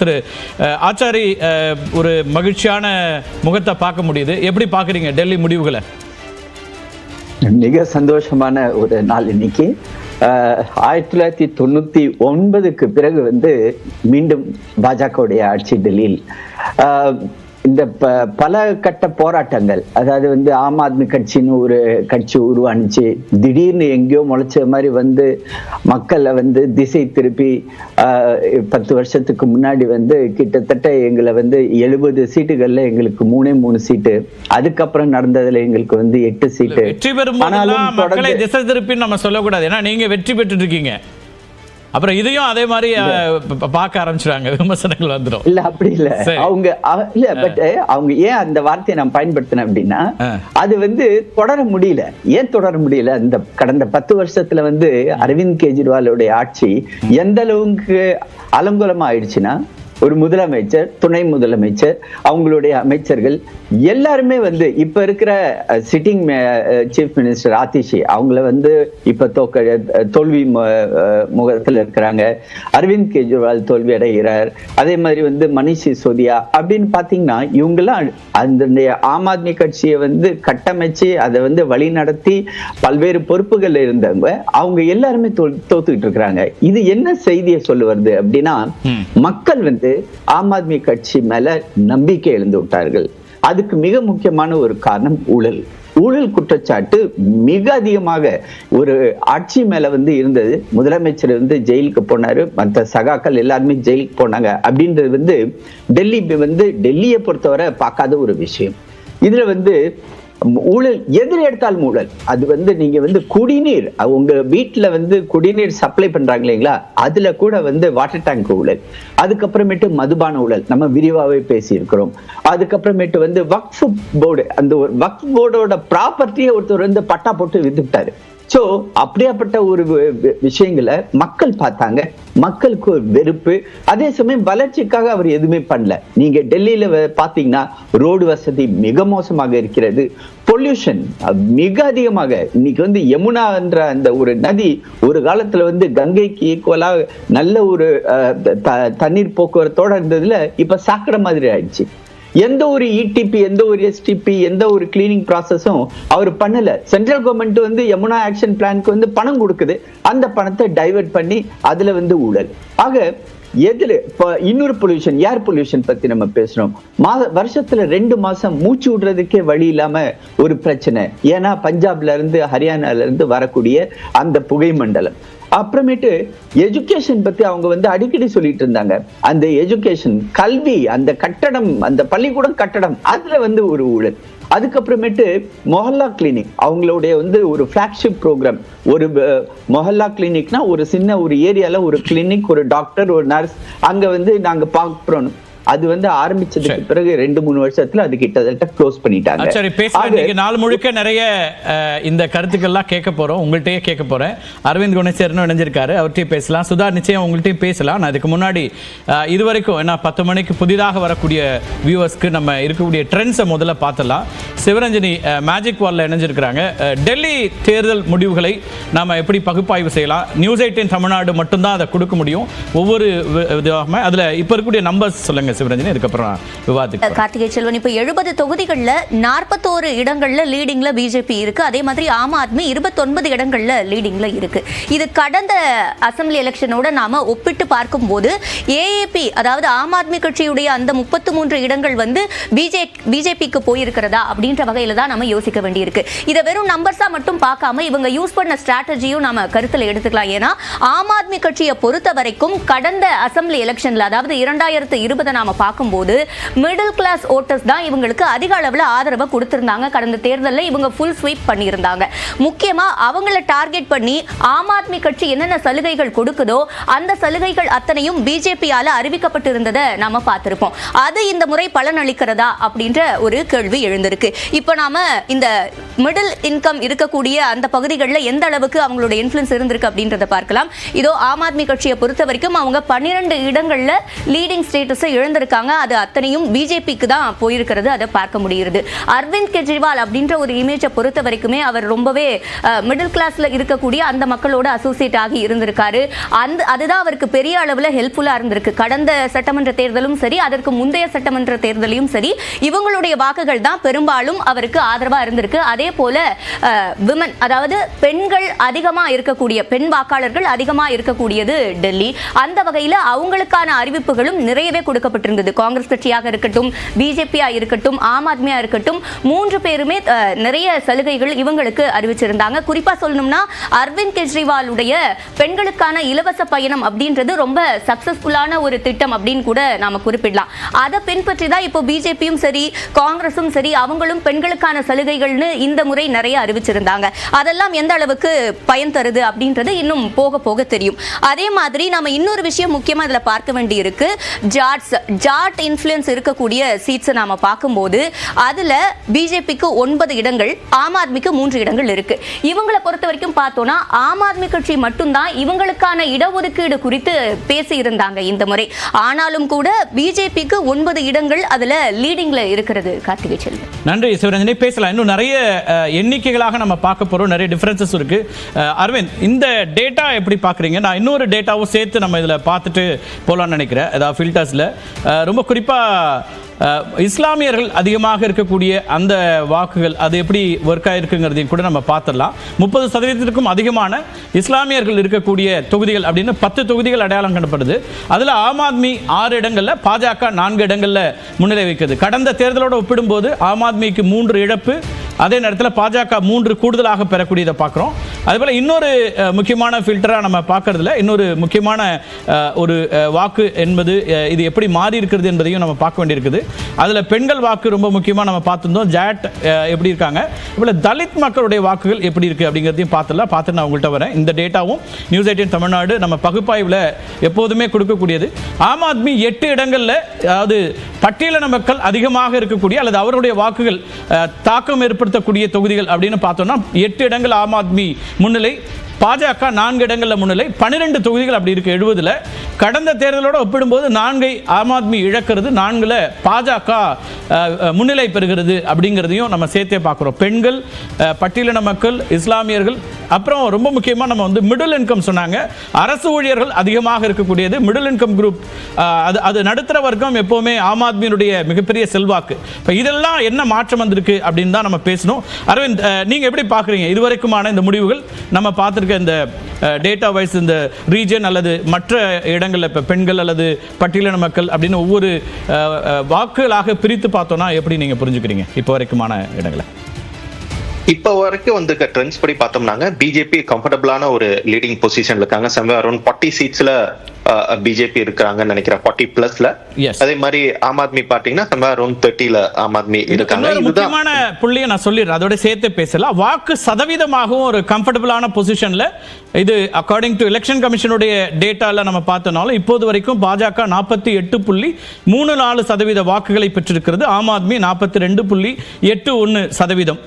திரு ஆச்சாரி ஒரு மகிழ்ச்சியான முகத்தை பார்க்க முடியுது. எப்படி பார்க்குறீங்க டெல்லி முடிவுகளை? மிக சந்தோஷமான ஒரு நாள் இன்னைக்கு. 1999க்கு பிறகு மீண்டும் பாஜகவுடைய ஆட்சி டெல்லியில். இந்த பல கட்ட போராட்டங்கள், அதாவது ஆம் ஆத்மி கட்சின்னு ஒரு கட்சி உருவானுச்சு. திடீர்னு எங்கேயோ முளைச்ச மாதிரி மக்களை திசை திருப்பி 10 வருஷத்துக்கு முன்னாடி கிட்டத்தட்ட எங்களை 70 சீட்டுகள்ல எங்களுக்கு 3 சீட்டு, அதுக்கப்புறம் நடந்ததுல எங்களுக்கு 8 சீட்டு. வெற்றி பெறும் மக்களை திசை திருப்பி நம்ம சொல்லக்கூடாது, ஏன்னா நீங்க வெற்றி பெற்று இருக்கீங்க. அப்புறம் இதையும் அதே மாதிரி பார்க்க ஆரம்பிச்சிட்டாங்க, விமர்சனங்கள் வந்துடும். இல்ல அப்படி இல்ல, அவங்க இல்ல, பட் அவங்க ஏன் அந்த வார்த்தையை நான் பயன்படுத்தினேன் அப்படின்னா, அது தொடர முடியல. ஏன் தொடர முடியல? இந்த கடந்த 10 வருஷத்துல அரவிந்த் கெஜ்ரிவாலுடைய ஆட்சி எந்த அளவுக்கு அலங்கோலமா ஆயிடுச்சுன்னா, ஒரு முதலமைச்சர், துணை முதலமைச்சர், அவங்களுடைய அமைச்சர்கள் எல்லாருமே இப்ப இருக்கிற சிட்டிங் சீஃப் மினிஸ்டர் ஆதிஷி அவங்கள இப்ப தோல்வி முகத்துல இருக்கிறாங்க. அரவிந்த் கெஜ்ரிவால் தோல்வி அடைகிறார். அதே மாதிரி மணிஷ் சிசோடியா அப்படின்னு பாத்தீங்கன்னா, இவங்கெல்லாம் அந்த ஆம் ஆத்மி கட்சியை கட்டமைச்சு அதை வழி நடத்தி பல்வேறு பொறுப்புகள் இருந்தவங்க, அவங்க எல்லாருமே தோத்துக்கிட்டு இருக்கிறாங்க. இது என்ன செய்தியை சொல்ல வருது அப்படின்னா, மக்கள் ஆம் ஆத்மி கட்சி மேல நம்பிக்கை இழந்து விட்டார்கள். அதுக்கு மிக முக்கியமான ஒரு காரணம் ஊழல் குற்றச்சாட்டு மிக அதிகமாக ஒரு ஆட்சி மேல இருந்தது. முதலமைச்சர் ஜெயிலுக்கு போனாரு, மற்ற சகாக்கள் எல்லாருமே ஜெயிலுக்கு போனாங்க. அப்படின்றது டெல்லியை பொறுத்தவரை பார்க்காத ஒரு விஷயம். இதுல ஊழல் எதிர் எடுத்தாலும் ஊழல். அது நீங்க குடிநீர், உங்க வீட்டுல குடிநீர் சப்ளை பண்றாங்க இல்லைங்களா, அதுல கூட வாட்டர் டேங்க் ஊழல். அதுக்கப்புறமேட்டு மதுபான ஊழல் நம்ம விரிவாவே பேசி இருக்கிறோம். அதுக்கப்புறமேட்டு வக்ஃப் போர்டு, அந்த ஒரு வக்ஃப் போர்டோட ப்ராப்பர்ட்டியை ஒருத்தர் பட்டா போட்டு வித்துட்டாரு. சோ அப்படியாப்பட்ட ஒரு விஷயங்களை மக்கள் பார்த்தாங்க. மக்களுக்கு ஒரு வெறுப்பு. அதே சமயம் வளர்ச்சிக்காக அவர் எதுவுமே பண்ணல. நீங்க டெல்லியில பாத்தீங்கன்னா ரோடு வசதி மிக மோசமாக இருக்கிறது. பொல்யூஷன் மிக அதிகமாக. இன்னைக்கு யமுனா என்ற அந்த ஒரு நதி ஒரு காலத்துல கங்கைக்கு ஈக்குவலா நல்ல ஒரு தண்ணீர் போக்குவரத்தோட இருந்ததுல இப்ப சாக்கடை மாதிரி ஆயிடுச்சு. எந்த ஒரு இடிபி, எந்த ஒரு எஸ்டிபி, எந்த ஒரு கிளீனிங் ப்ராசஸும் அவர் பண்ணல. சென்ட்ரல் கவர்மெண்ட் யமுனா ஆக்ஷன் பிளானுக்கு பணம் கொடுக்குது, அந்த பணத்தை டைவர்ட் பண்ணி அதுல ஊழல். ஆக எதுல இன்னொரு பொல்யூஷன், ஏர் பொல்யூஷன் பத்தி நம்ம பேசுறோம். வருஷத்துல 2 மாசம் மூச்சு விடுறதுக்கே வழி இல்லாம ஒரு பிரச்சனை. ஏன்னா பஞ்சாப்ல இருந்து ஹரியானால இருந்து வரக்கூடிய அந்த புகை மண்டலம். அப்புறமேட்டு எஜுகேஷன் பத்தி அவங்க அடிக்கடி சொல்லிட்டு இருந்தாங்க. அந்த எஜுகேஷன், கல்வி, அந்த கட்டடம், அந்த பள்ளிக்கூடம் கட்டடம், அதுல ஒரு ஊழல். அதுக்கப்புறமேட்டு மொஹல்லா கிளினிக், அவங்களுடைய ஒரு ஃபிளாக்ஷிப் ப்ரோக்ராம். ஒரு மொஹல்லா கிளினிக்னா ஒரு சின்ன ஒரு ஏரியால ஒரு கிளினிக், ஒரு டாக்டர், ஒரு நர்ஸ், அங்க நாங்க பார்க்கிறோம். அது ஆரம்பிச்சதுக்கு பிறகு 2-3 வருஷத்துல அது கிட்டத்தட்ட க்ளோஸ் பண்ணிட்டாங்க. சரி, பேசுறதுக்கு நாள் முழுக்க நிறைய இந்த கருத்துக்கள்லாம் கேட்க போறோம். உங்கள்கிட்டயே கேட்க போறேன். அரவிந்த் குணசேகரனும் இணைஞ்சிருக்காரு, அவர்கிட்டயும் பேசலாம். சுதா, நிச்சயம் உங்கள்கிட்டயும் பேசலாம். நான் அதுக்கு முன்னாடி இதுவரைக்கும் ஏன்னா 10 மணிக்கு புதிதாக வரக்கூடிய வியூவர்ஸ்க்கு நம்ம இருக்கக்கூடிய ட்ரெண்ட்ஸை முதல்ல பார்த்துடலாம். சிவரஞ்சனி மேஜிக் வால்ல இணைஞ்சிருக்கிறாங்க. டெல்லி தேர்தல் முடிவுகளை நாம எப்படி பகுப்பாய்வு செய்யலாம்? நியூஸ் 18 தமிழ்நாடு மட்டும்தான் அதை கொடுக்க முடியும். ஒவ்வொரு விதமாக அதுல இப்ப இருக்கக்கூடிய நம்பர்ஸ் சொல்லுங்க சிவரஞ்சனி, அதுக்கப்புறம் விவாதிக்க. கார்த்திகை செல்வன், இப்போ 70 தொகுதிகள்ல 41 இடங்கள்ல லீடிங்ல பிஜேபி இருக்கு. அதே மாதிரி ஆம் ஆத்மி 29 இடங்கள்ல லீடிங்ல இருக்கு. இது கடந்த அசெம்பிளி எலெக்ஷனோட நாம ஒப்பிட்டு பார்க்கும்போது ஏஏபி, அதாவது ஆம் ஆத்மி கட்சியுடைய அந்த 33 இடங்கள் பிஜேபிக்கு போயிருக்கிறதா அப்படின்ற வகையில தான் நம்ம யோசிக்க வேண்டியிருக்கு. இதை வெறும் நம்பர்ஸா மட்டும் பார்க்காம இவங்க யூஸ் பண்ண ஸ்ட்ராட்டஜியும் நாம கருத்துல எடுத்துக்கலாம். ஏன்னா ஆம் ஆத்மி கட்சியை பொறுத்த வரைக்கும் கடந்த அசெம்பிளி எலெக்ஷன்ல, அதாவது 2020 நாம பார்க்கும்போது மிடில் கிளாஸ் ஓட்டர்ஸ் தான் இவங்களுக்கு அதிக அளவுல ஆதரவை கொடுத்திருந்தாங்க. கடந்த தேர்தலில் இவங்க ஃபுல் ஸ்வீப் பண்ணியிருந்தாங்க. முக்கியமா அவங்கள டார்கெட் பண்ணி ஆம் ஆத்மி கட்சி என்னென்ன சலுகைகள் கொடுக்குதோ அந்த சலுகைகள் அத்தனையும் பிஜேபியால அறிவிக்கப்பட்டிருந்ததை நாம பார்த்திருப்போம். அது இந்த முறை பலனளிக்கிறதா அப்படின்ற ஒரு கேள்வி எழுந்திருக்கு. இப்போ நாம இந்த மிடில் இன்கம் இருக்கக்கூடிய அந்த பகுதிகளில் எந்த அளவுக்கு அவங்களுடைய இன்ஃப்ளூயன்ஸ் இருந்திருக்கு அப்படின்றத பார்க்கலாம். இதோ ஆம் ஆத்மி கட்சியை பொறுத்த வரைக்கும் அவங்க 12 இடங்கள்ல லீடிங் ஸ்டேட்டஸை இழந்திருக்காங்க. அது அத்தனையும் பிஜேபிக்கு தான் போயிருக்கிறது, அதை பார்க்க முடிகிறது. அரவிந்த் கெஜ்ரிவால் அப்படின்ற ஒரு இமேஜை பொறுத்த வரைக்குமே அவர் ரொம்பவே மிடில் கிளாஸ்ல இருக்கக்கூடிய அந்த மக்களோட அசோசியேட் ஆகி இருந்திருக்காரு. அதுதான் அவருக்கு பெரிய அளவில் ஹெல்ப்ஃபுல்லா இருந்திருக்கு. கடந்த சட்டமன்ற தேர்தலும் சரி, அதற்கு முந்தைய சட்டமன்ற தேர்தலையும் சரி, இவங்களுடைய வாக்குகள் தான் பெரும்பாலும் அவருக்கு ஆதரவா இருந்திருக்கு. அதே போல விமன், அதாவது பெண்கள் அதிகமா இருக்கக்கூடிய, பெண் வாக்காளர்கள் அதிகமா இருக்கக்கூடியது டெல்லி. அந்த வகையில் அவங்களுக்கான அறிவிப்புகளும் நிறையவே கொடுக்கப்பட்டிருந்தது. காங்கிரஸ் கட்சியாக இருக்கட்டும், பிஜேபியா இருக்கட்டும், ஆம் ஆத்மியா இருக்கட்டும், 3 பேருமே நிறைய சலுகைகள் இவங்களுக்கு அறிவிச்சிருந்தாங்க. குறிப்பா சொல்லணும்னா அரவிந்த் கெஜ்ரிவாலுடைய பெண்களுக்கான இலவச பயணம் அப்படின்றது ரொம்ப சக்சஸ்ஃபுல்லான ஒரு திட்டம் அப்படின்னு கூட நாம குறிப்பிடலாம். அதை பின்பற்றி தான் இப்போ பிஜேபியும் சரி, காங்கிரஸும் சரி, அவங்களும் பெண்களுக்கான சலுகைகள்னு இந்த முறை நிறைய அறிவிச்சிருந்தாங்க. அதெல்லாம் எந்த அளவுக்கு பயன் தருது அப்படின்றது இன்னும் போக போக தெரியும். அதே மாதிரி நம்ம இன்னொரு விஷயம் முக்கியமா இதுல பார்க்க வேண்டி இருக்கு. ஜாட் இன்ஃப்ளூயன்ஸ் இருக்கக்கூடிய சீட்ஸ் நாம பார்க்கும்போது அதுல பிஜேபிக்கு 9 இடங்கள், ஆம் ஆத்மிக்கு 3 இடங்கள் இருக்கு. இவங்களை பொறுத்த வரைக்கும் பார்த்தோம்னா ஆம் ஆத்மி கட்சி மட்டும்தான் இவங்களுக்கான இடஒதுக்கீடு குறித்து பேசி இருந்தாங்க இந்த முறை. ஆனாலும் கூட பிஜேபிக்கு 9 இடங்கள் அதுல லீடிங்ல இருக்கிறது. கார்த்திகை செல்வன், நன்றி சிவரஞ்சனி. பேசலாம், இன்னும் நிறைய எண்ணிக்கைகளாக நம்ம பார்க்க போறோம், நிறைய டிஃபரன்சஸ் இருக்கு. அரவிந்த், இந்த டேட்டா எப்படி பார்க்குறீங்க? நான் இன்னொரு டேட்டாவும் சேர்த்து நம்ம இதில் பார்த்துட்டு போகலான்னு நினைக்கிறேன். அதாவது ஃபில்டர்ஸில் ரொம்ப குறிப்பாக இஸ்லாமியர்கள் அதிகமாக இருக்கக்கூடிய அந்த வாக்குகள் அது எப்படி ஒர்க் ஆகிருக்குங்கிறதையும் கூட நம்ம பார்த்துடலாம். 30% அதிகமான இஸ்லாமியர்கள் இருக்கக்கூடிய தொகுதிகள் அப்படின்னு 10 தொகுதிகள் அடையாளம் காணப்படுது. அதில் ஆம் ஆத்மி 6 இடங்களில், பாஜக 4 இடங்களில் முன்னிலை வைக்கிறது. கடந்த தேர்தலோடு ஒப்பிடும்போது ஆம் ஆத்மிக்கு 3 இழப்பு, அதே நேரத்தில் பாஜக 3 கூடுதலாக பெறக்கூடியதை பார்க்குறோம். அதுபோல் இன்னொரு முக்கியமான ஃபில்டராக நம்ம பார்க்கறதுல இன்னொரு முக்கியமான ஒரு வாக்கு என்பது இது எப்படி மாறி இருக்கிறது என்பதையும் நம்ம பார்க்க வேண்டியிருக்குது. அதில் பெண்கள் வாக்கு ரொம்ப முக்கியமாக நம்ம பார்த்துருந்தோம். ஜாட் எப்படி இருக்காங்க, இப்போ தலித் மக்களுடைய வாக்குகள் எப்படி இருக்குது அப்படிங்கிறதையும் பார்த்துட்டு நான் உங்கள்கிட்ட வரேன். இந்த டேட்டாவும் நியூஸ் 18 தமிழ்நாடு நம்ம பகுப்பாய்வில் எப்போதுமே கொடுக்கக்கூடியது. ஆம் ஆத்மி 8 இடங்களில், அதாவது பட்டியலின மக்கள் அதிகமாக இருக்கக்கூடிய அல்லது அவருடைய வாக்குகள் தாக்கம் ஏற்படுத்தக்கூடிய தொகுதிகள் அப்படின்னு பார்த்தோம்னா 8 இடங்கள் ஆம் ஆத்மி முன்னிலை, பாஜக 4 இடங்களில் முன்னிலை, 12 தொகுதிகள் அப்படி இருக்கு 70. கடந்த தேர்தலோடு ஒப்பிடும்போது 4 ஆம் ஆத்மி இழக்கிறது, 4 பாஜக முன்னிலை பெறுகிறது அப்படிங்கிறதையும் நம்ம சேர்த்தே பார்க்குறோம். பெண்கள், பட்டியலின மக்கள், இஸ்லாமியர்கள், அப்புறம் ரொம்ப முக்கியமாக நம்ம வந்து மிடில் இன்கம் சொன்னாங்க. அரசு ஊழியர்கள் அதிகமாக இருக்கக்கூடியது மிடில் இன்கம் குரூப். அது நடுத்தர வர்க்கம் எப்போவுமே ஆம் ஆத்மியினுடைய மிகப்பெரிய செல்வாக்கு. இப்போ இதெல்லாம் என்ன மாற்றம் வந்திருக்கு அப்படின்னு தான் நம்ம பேசணும். அரவிந்த், நீங்கள் எப்படி பார்க்குறீங்க இதுவரைக்குமான இந்த முடிவுகள்? நம்ம பார்த்துருக்க இந்த டேட்டா வைஸ் இந்த ரீஜன் அல்லது மற்ற இடங்களில் இப்போ பெண்கள் அல்லது பட்டியலின மக்கள் அப்படின்னு ஒவ்வொரு வாக்குகளாக பிரித்து பார்த்தோன்னா எப்படி நீங்கள் புரிஞ்சுக்கிறீங்க இப்போ வரைக்குமான இடங்களை? இப்ப வரைக்கும் வந்து ட்ரெண்ட்ஸ் படி பார்த்தோம்னாங்க பிஜேபி கம்ஃபர்டபுளான ஒரு லீடிங் பொசிஷன்ல இருக்காங்க. சம்வேர் அரௌண்ட் 40 சீட்ஸ்ல பிஜேபி இருக்கிறாங்கன்னு நினைக்கிறேன், 40+ல. அதே மாதிரி ஆம் ஆத்மி பாத்தீங்கன்னா சம்வேர் அரௌண்ட் 30ல ஆம் ஆத்மி இருக்காங்க. முக்கியமான புள்ளியை நான் சொல்லிடுறேன், அதோட சேர்த்து பேசலாம். வாக்கு சதவீதமாகவும் ஒரு கம்ஃபர்டபுளான பொசிஷன்ல இது அக்கார்டிங் டு எலெக்ஷன் கமிஷனுடைய டேட்டால நம்ம பார்த்தனால இப்போது வரைக்கும் பாஜக 48.34% வாக்குகளை பெற்றிருக்கிறது. ஆம் ஆத்மி 42.81%.